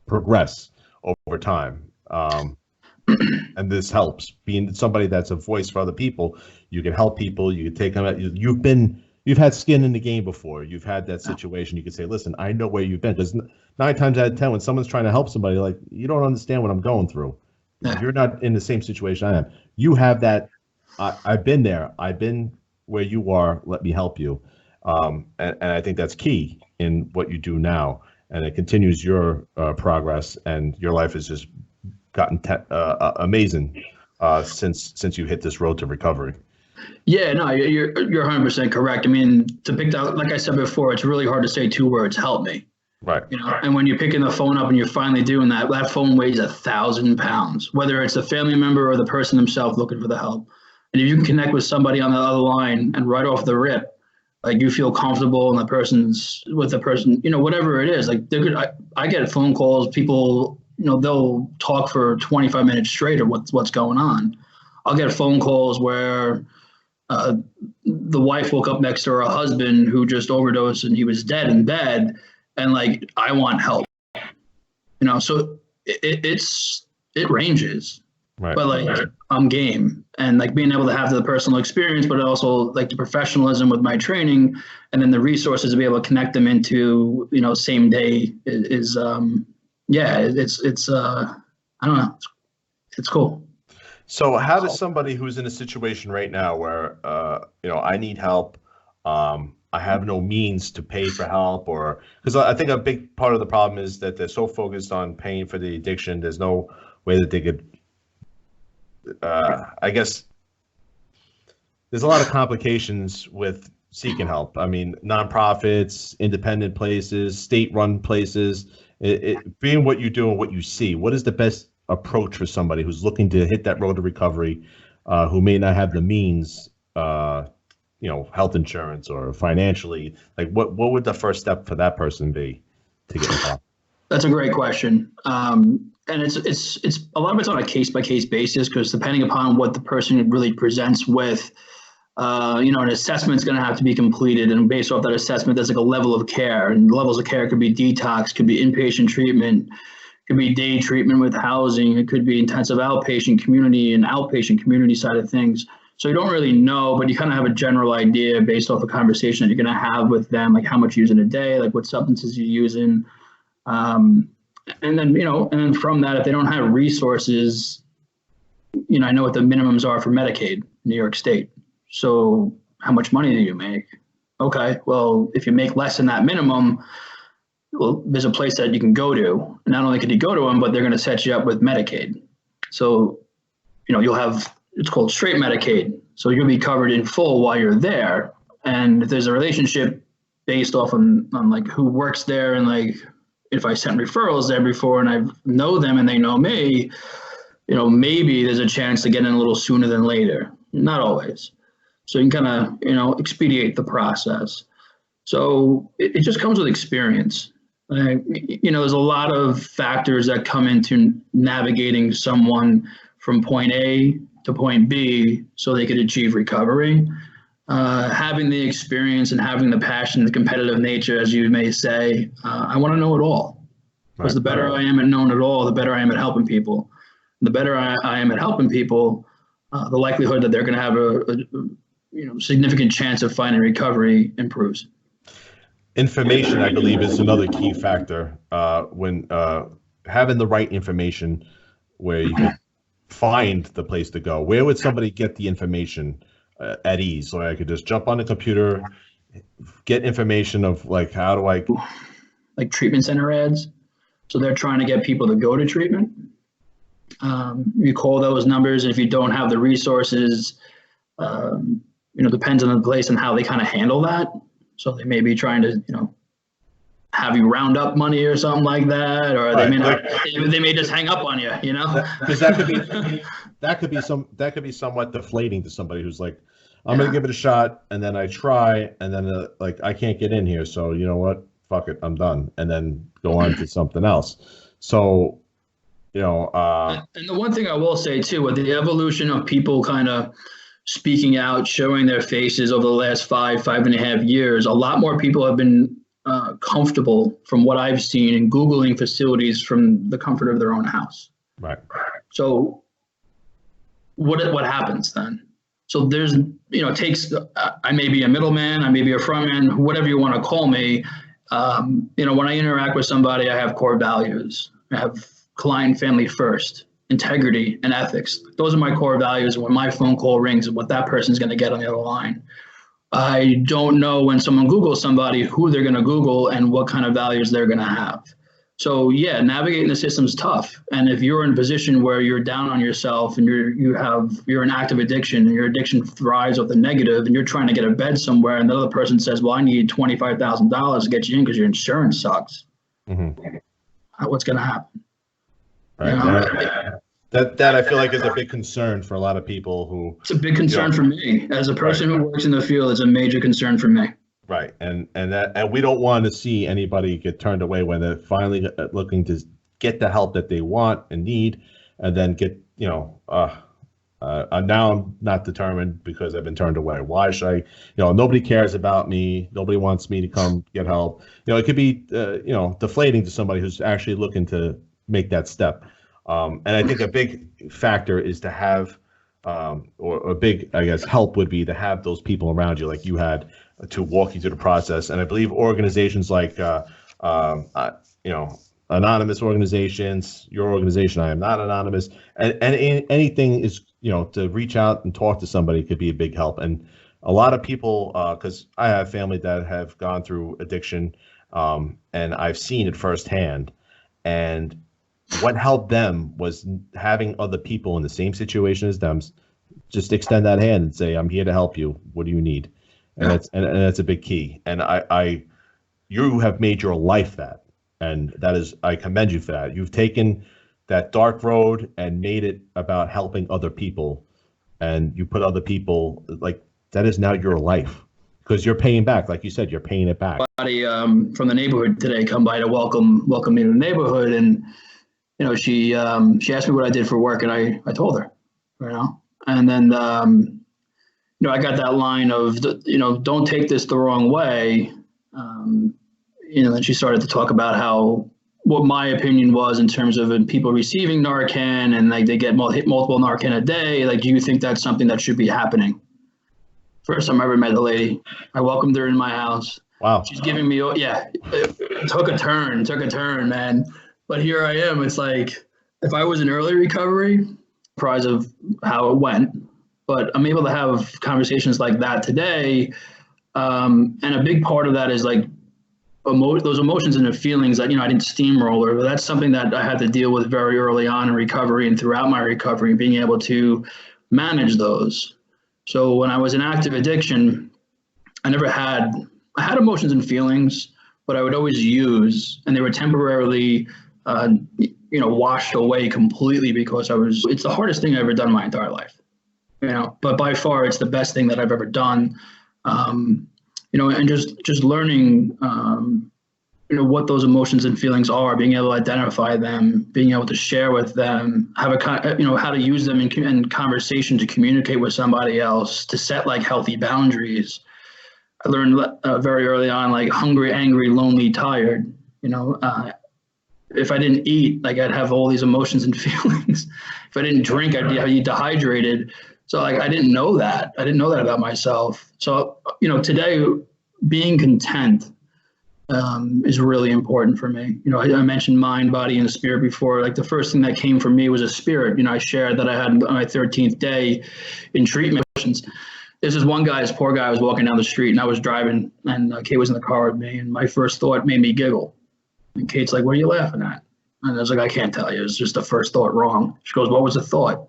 Speaker 3: progress over time. And this helps. Being somebody that's a voice for other people, you can help people, you can take them out. You've had skin in the game before. You've had that situation. You can say, listen, I know where you've been. Because 9 times out of 10, when someone's trying to help somebody, you don't understand what I'm going through.
Speaker 2: Yeah.
Speaker 3: You're not in the same situation I am. You have that. I've been there. I've been where you are. Let me help you. And I think that's key in what you do now. And it continues your progress. And your life has just gotten amazing since you hit this road to recovery.
Speaker 2: Yeah, no, you're 100% correct. I mean, to pick that, like I said before, it's really hard to say 2 words, help me.
Speaker 3: Right.
Speaker 2: And when you're picking the phone up and you're finally doing that, that phone weighs 1,000 pounds, whether it's the family member or the person themselves looking for the help. And if you can connect with somebody on the other line and right off the rip, you feel comfortable and with the person, whatever it is, I get phone calls, people, they'll talk for 25 minutes straight or what's going on. I'll get phone calls where the wife woke up next to her husband who just overdosed and he was dead in bed, and I want help. So it ranges,
Speaker 3: right.
Speaker 2: But I'm game, and being able to have the personal experience, but also the professionalism with my training, and then the resources to be able to connect them into same day is it's I don't know, it's cool.
Speaker 3: So how does somebody who's in a situation right now where, I need help, I have no means to pay for help, or because I think a big part of the problem is that they're so focused on paying for the addiction, there's no way that they could, I guess, there's a lot of complications with seeking help. I mean, nonprofits, independent places, state-run places, being what you do and what you see, what is the best approach for somebody who's looking to hit that road to recovery, who may not have the means, health insurance or financially? What would the first step for that person be to get involved?
Speaker 2: That's a great question. And it's a lot of it's on a case by case basis, because depending upon what the person really presents with, an assessment is going to have to be completed, and based off that assessment, there's a level of care, and levels of care could be detox, could be inpatient treatment, could be day treatment with housing, it could be intensive outpatient community and outpatient community side of things. So you don't really know, but you kind of have a general idea based off a conversation that you're going to have with them, how much you use in a day, what substances you're using. And then from that, if they don't have resources, I know what the minimums are for Medicaid in New York State. So how much money do you make? Okay, well, if you make less than that minimum, well, there's a place that you can go to. Not only could you go to them, but they're going to set you up with Medicaid. So, you'll have, it's called straight Medicaid. So you'll be covered in full while you're there. And if there's a relationship based off on who works there, and if I sent referrals there before and I know them and they know me, maybe there's a chance to get in a little sooner than later. Not always. So you can kind of, expedite the process. So it just comes with experience. There's a lot of factors that come into navigating someone from point A to point B so they could achieve recovery. Having the experience and having the passion, the competitive nature, as you may say, I want to know it all. Because the better I am at knowing it all, the better I am at helping people. The better I am at helping people, the likelihood that they're going to have a significant chance of finding recovery improves.
Speaker 3: Information, I believe, is another key factor. When having the right information, where you can find the place to go. Where would somebody get the information at ease? So I could just jump on the computer, get information of like, how do I?
Speaker 2: Like treatment center ads. So they're trying to get people to go to treatment. You call those numbers. If you don't have the resources, depends on the place and how they kind of handle that. So they may be trying to, have you round up money or something like that, or they may not. They may just hang up on you,
Speaker 3: Because that could be somewhat deflating to somebody who's like, I'm gonna give it a shot, and then I try, and then I can't get in here, so you know what? Fuck it, I'm done, and then go on to something else. So, and
Speaker 2: the one thing I will say too, with the evolution of people kind of speaking out, showing their faces over the last 5.5 years, a lot more people have been comfortable, from what I've seen, in Googling facilities from the comfort of their own house.
Speaker 3: Right.
Speaker 2: So what happens then? So there's, it takes, I may be a middleman, I may be a frontman, whatever you want to call me. When I interact with somebody, I have core values. I have client family first, integrity, and ethics. Those are my core values. When my phone call rings, what that person's going to get on the other line. I don't know when someone Googles somebody who they're going to Google and what kind of values they're going to have. So yeah, navigating the system's tough. And if you're in a position where you're down on yourself and you're in active addiction and your addiction thrives with the negative, and you're trying to get a bed somewhere, and the other person says, well, I need $25,000 to get you in because your insurance sucks. Mm-hmm. What's going to happen?
Speaker 3: Right. That I feel like is a big concern for a lot of people who. It's
Speaker 2: a big concern for me as a person who works in the field. It's a major concern for me.
Speaker 3: Right, and we don't want to see anybody get turned away when they're finally looking to get the help that they want and need, and then get now I'm not determined because I've been turned away. Why should I? Nobody cares about me. Nobody wants me to come get help. It could be deflating to somebody who's actually looking to make that step. And I think a big factor is to have, or a big, I guess, help would be to have those people around you, like you had, to walk you through the process. And I believe organizations like, anonymous organizations, your organization, I Am Not Anonymous, and anything is, to reach out and talk to somebody could be a big help. And a lot of people, because I have family that have gone through addiction, and I've seen it firsthand. And what helped them was having other people in the same situation as them just extend that hand and say, I'm here to help you. What do you need? And that's a big key. And you have made your life that, and that is, I commend you for that. You've taken that dark road and made it about helping other people, and you put other people, like, that is now your life, because you're paying back. Like you said, you're paying it back.
Speaker 2: Somebody from the neighborhood today come by to welcome me to the neighborhood, and she asked me what I did for work, and I told her, and then I got that line of, don't take this the wrong way. Then she started to talk about what my opinion was in terms of people receiving Narcan, and like they get multiple Narcan a day. Like, do you think that's something that should be happening? First time I ever met the lady, I welcomed her in my house.
Speaker 3: Wow.
Speaker 2: She's giving me, it took a turn, man. But here I am. It's like, if I was in early recovery, surprised of how it went. But I'm able to have conversations like that today. And a big part of that is like those emotions and the feelings that, I didn't steamroller. But that's something that I had to deal with very early on in recovery and throughout my recovery, being able to manage those. So when I was in active addiction, I had emotions and feelings, but I would always use, and they were temporarily washed away completely because it's the hardest thing I've ever done in my entire life, but by far it's the best thing that I've ever done. And just learning, what those emotions and feelings are, being able to identify them, being able to share with them, have how to use them in conversation to communicate with somebody else, to set like healthy boundaries. I learned very early on, like hungry, angry, lonely, tired. If I didn't eat, like I'd have all these emotions and feelings. If I didn't drink, I'd be dehydrated. So like I didn't know that. I didn't know that about myself. So today, being content is really important for me. I mentioned mind, body, and spirit before. Like the first thing that came for me was a spirit. I shared that I had on my 13th day in treatment. This is one guy, this poor guy, was walking down the street, and I was driving, and Kate was in the car with me, and my first thought made me giggle. And Kate's like, "What are you laughing at?" And I was like, "I can't tell you. It's just the first thought wrong." She goes, "What was the thought?"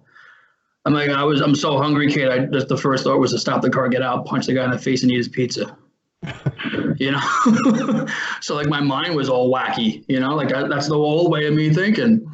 Speaker 2: I'm like, I'm so hungry, Kate. Just the first thought was to stop the car, get out, punch the guy in the face, and eat his pizza. So like my mind was all wacky, like that's the old way of me thinking.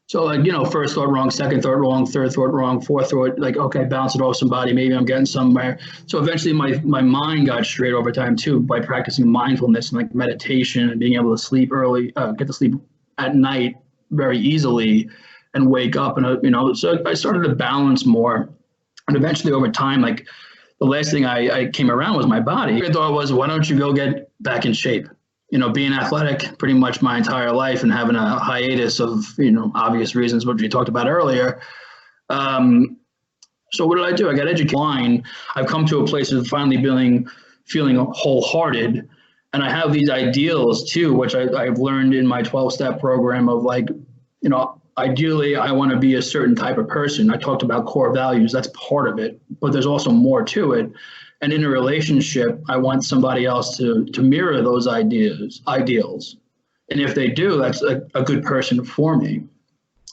Speaker 2: So like, first thought wrong, second thought wrong, third thought wrong, fourth thought, like, okay, bounce it off somebody. Maybe I'm getting somewhere. So eventually my mind got straight over time too, by practicing mindfulness and like meditation and being able to sleep early, get to sleep at night very easily and wake up. And, so I started to balance more. And eventually over time, like the last thing I came around was my body. I thought was, why don't you go get back in shape? Being athletic pretty much my entire life and having a hiatus of, obvious reasons, which we talked about earlier. So what did I do? I got educated. I've come to a place of finally feeling wholehearted. And I have these ideals too, which I've learned in my 12-step program of like, ideally I want to be a certain type of person. I talked about core values. That's part of it, but there's also more to it. And in a relationship, I want somebody else to mirror those ideals. And if they do, that's a good person for me.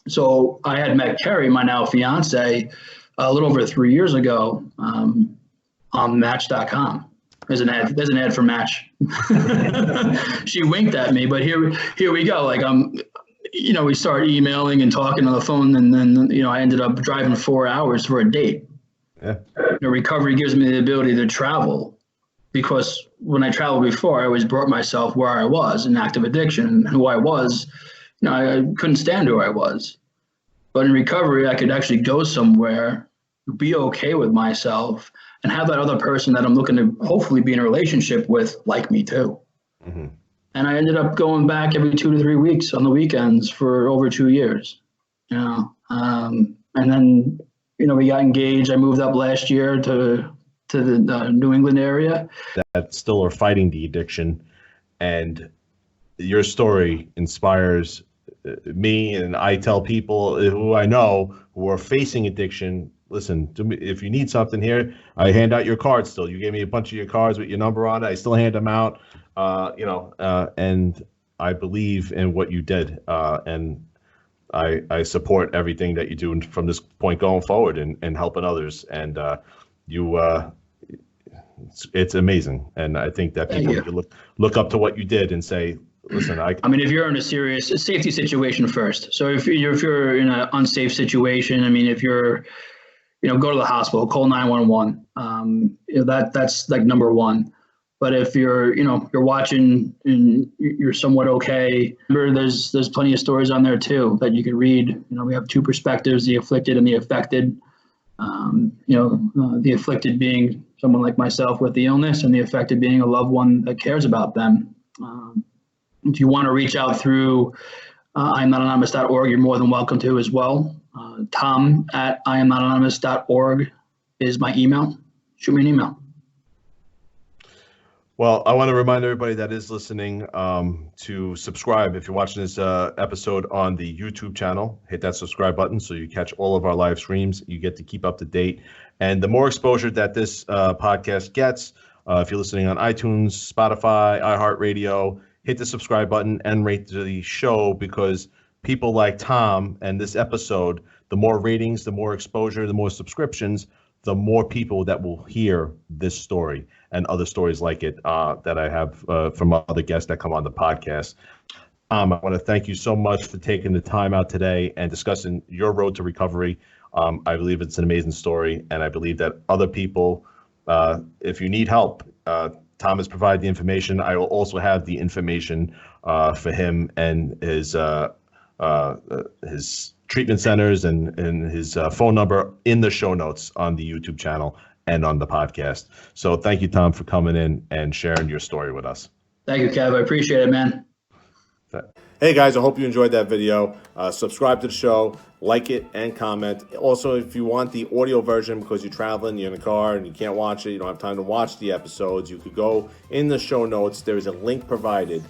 Speaker 2: So I had met Carrie, my now fiance, a little over 3 years ago on Match.com. There's an ad for Match. She winked at me, but here we go. Like we started emailing and talking on the phone, and then I ended up driving 4 hours for a date.
Speaker 3: Yeah.
Speaker 2: Recovery gives me the ability to travel, because when I traveled before, I always brought myself where I was in active addiction and who I was. I couldn't stand who I was. But in recovery, I could actually go somewhere, be okay with myself, and have that other person that I'm looking to hopefully be in a relationship with like me too. Mm-hmm. And I ended up going back every 2 to 3 weeks on the weekends for over 2 years. And then we got engaged. I moved up last year to the New England area.
Speaker 3: That still are fighting the addiction, and your story inspires me, and I tell people who I know who are facing addiction, listen to me. If you need something here, I hand out your cards still. You gave me a bunch of your cards with your number on it. I still hand them out, and I believe in what you did, and I support everything that you do from this point going forward and helping others. And it's amazing. And I think that people can look up to what you did and say, listen, I
Speaker 2: mean, if you're in a serious safety situation first. So if you're in an unsafe situation, I mean, if you're, go to the hospital, call 911. That's like number one. But if you're watching and you're somewhat okay, remember there's plenty of stories on there too that you can read. We have two perspectives: the afflicted and the affected. The afflicted being someone like myself with the illness, and the affected being a loved one that cares about them. If you want to reach out through IamNotAnonymous.org, you're more than welcome to as well. Tom at IamNotAnonymous.org is my email. Shoot me an email.
Speaker 3: Well, I want to remind everybody that is listening to subscribe. If you're watching this episode on the YouTube channel, hit that subscribe button so you catch all of our live streams. You get to keep up to date. And the more exposure that this podcast gets, if you're listening on iTunes, Spotify, iHeartRadio, hit the subscribe button and rate the show, because people like Tom and this episode, the more ratings, the more exposure, the more subscriptions, the more people that will hear this story and other stories like it that I have from other guests that come on the podcast. I want to thank you so much for taking the time out today and discussing your road to recovery. I believe it's an amazing story, and I believe that other people, if you need help, Tom has provided the information. I will also have the information for him and his treatment centers and his phone number in the show notes on the YouTube channel and on the podcast. So thank you, Tom, for coming in and sharing your story with us.
Speaker 2: Thank you, Kev. I appreciate it, man.
Speaker 1: Hey guys, I hope you enjoyed that video. Subscribe to the show, like it, and comment. Also, if you want the audio version because you're traveling, you're in the car, and you can't watch it, you don't have time to watch the episodes, you could go in the show notes. There is a link provided.